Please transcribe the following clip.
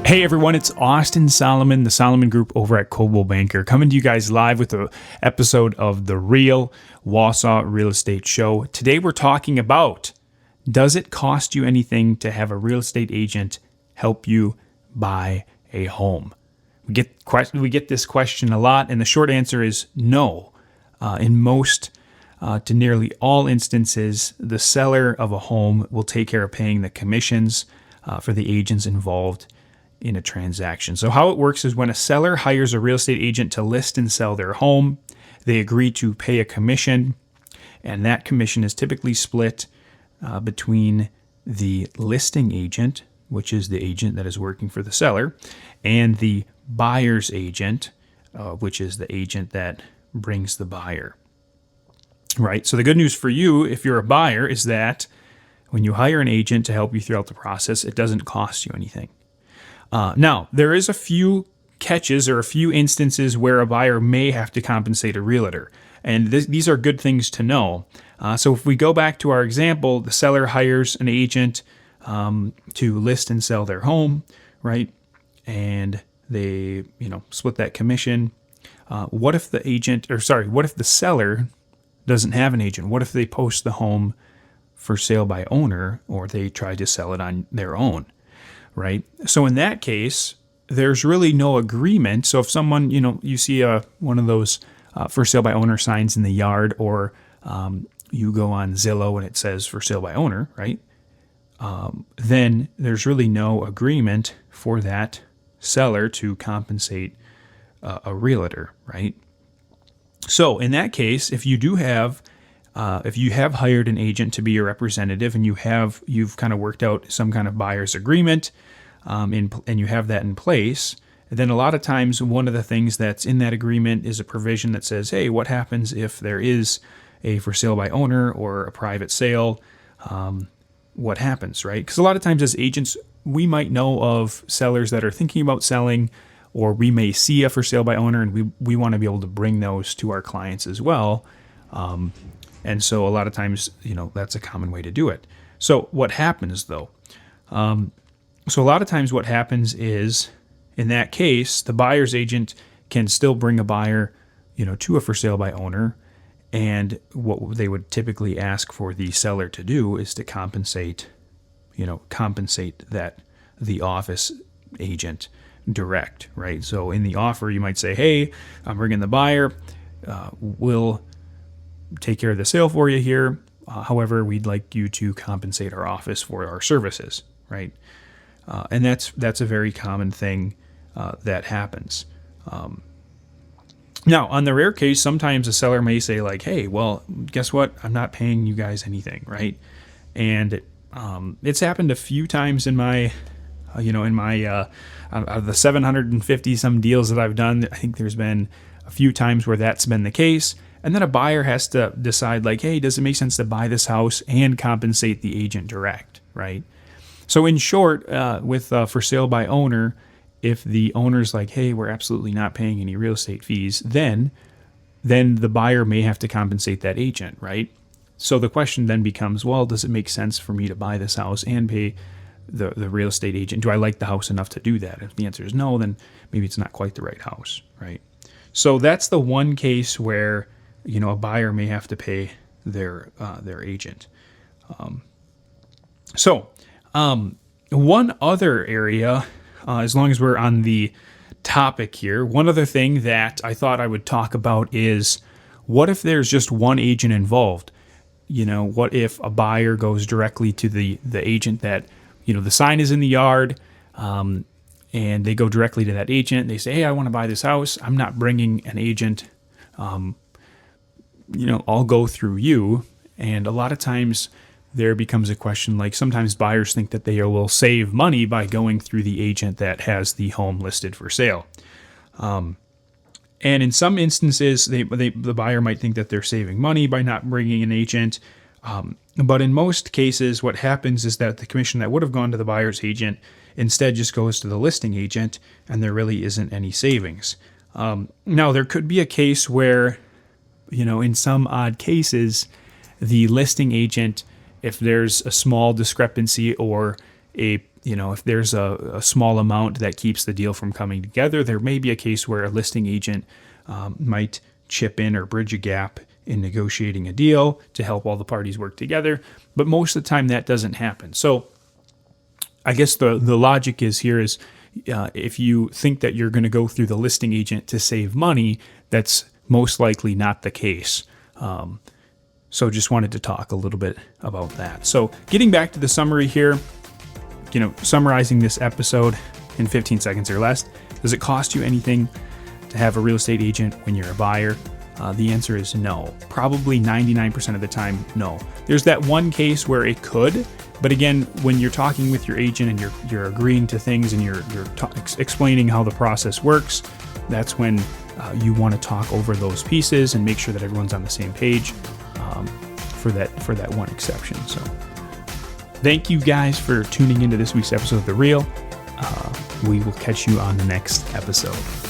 Hey everyone, it's Austin Solomon, the Solomon Group over at Coldwell Banker, coming to you guys live with an episode of the Real Wausau Real Estate Show. Today we're talking about, does it cost you anything to have a real estate agent help you buy a home? We get this question a lot, and the short answer is no. In most to nearly all instances, the seller of a home will take care of paying the commissions for the agents involved in a transaction. So how it works is when a seller hires a real estate agent to list and sell their home, they agree to pay a commission, and that commission is typically split between the listing agent, which is the agent that is working for the seller, and the buyer's agent, which is the agent that brings the buyer. Right? So the good news for you, if you're a buyer, is that when you hire an agent to help you throughout the process, it doesn't cost you anything. Now, there is a few catches or a few instances where a buyer may have to compensate a realtor, and these are good things to know. So if we go back to our example, the seller hires an agent to list and sell their home, right? And they, split that commission. What if the seller doesn't have an agent? What if they post the home for sale by owner, or they try to sell it on their own? Right? So in that case, there's really no agreement. So if someone, you see one of those for sale by owner signs in the yard, or you go on Zillow and it says for sale by owner, right? Then there's really no agreement for that seller to compensate a realtor, right? So in that case, if you have hired an agent to be your representative, and you've kind of worked out some kind of buyer's agreement, and you have that in place, then a lot of times one of the things that's in that agreement is a provision that says, hey, what happens if there is a for sale by owner or a private sale? What happens, right? Because a lot of times as agents, we might know of sellers that are thinking about selling, or we may see a for sale by owner, and we want to be able to bring those to our clients as well. And so a lot of times, that's a common way to do it. So what happens though? So a lot of times what happens is, in that case, the buyer's agent can still bring a buyer, to a for sale by owner. And what they would typically ask for the seller to do is to compensate that the office agent direct, right? So in the offer, you might say, hey, I'm bringing the buyer. We'll take care of the sale for you here. However, we'd like you to compensate our office for our services, right? And that's a very common thing that happens. Now, on the rare case, sometimes a seller may say like, hey, well, guess what? I'm not paying you guys anything, right? And it's happened a few times in my out of the 750 some deals that I've done, I think there's been a few times where that's been the case. And then a buyer has to decide like, hey, does it make sense to buy this house and compensate the agent direct, right? So in short, with for sale by owner, if the owner's like, hey, we're absolutely not paying any real estate fees, then the buyer may have to compensate that agent, right? So the question then becomes, well, does it make sense for me to buy this house and pay the real estate agent? Do I like the house enough to do that? If the answer is no, then maybe it's not quite the right house, right? So that's the one case where a buyer may have to pay their agent. One other area, as long as we're on the topic here, one other thing that I thought I would talk about is, what if there's just one agent involved? What if a buyer goes directly to the agent that, the sign is in the yard, and they go directly to that agent. They say, hey, I want to buy this house. I'm not bringing an agent. I'll go through you. And a lot of times there becomes a question, like sometimes buyers think that they will save money by going through the agent that has the home listed for sale. And in some instances, the buyer might think that they're saving money by not bringing an agent. But in most cases, what happens is that the commission that would have gone to the buyer's agent instead just goes to the listing agent, and there really isn't any savings. Now, there could be a case where, in some odd cases, the listing agent, if there's a small discrepancy or a if there's a small amount that keeps the deal from coming together, there may be a case where a listing agent might chip in or bridge a gap in negotiating a deal to help all the parties work together. But most of the time that doesn't happen. So I guess the logic is here is if you think that you're going to go through the listing agent to save money, that's most likely not the case. So just wanted to talk a little bit about that. So getting back to the summary here, summarizing this episode in 15 seconds or less, does it cost you anything to have a real estate agent when you're a buyer? The answer is no. Probably 99% of the time, no. There's that one case where it could, but again, when you're talking with your agent and you're agreeing to things and you're explaining how the process works, that's when you want to talk over those pieces and make sure that everyone's on the same page for that one exception. So thank you guys for tuning into this week's episode of The Real. We will catch you on the next episode.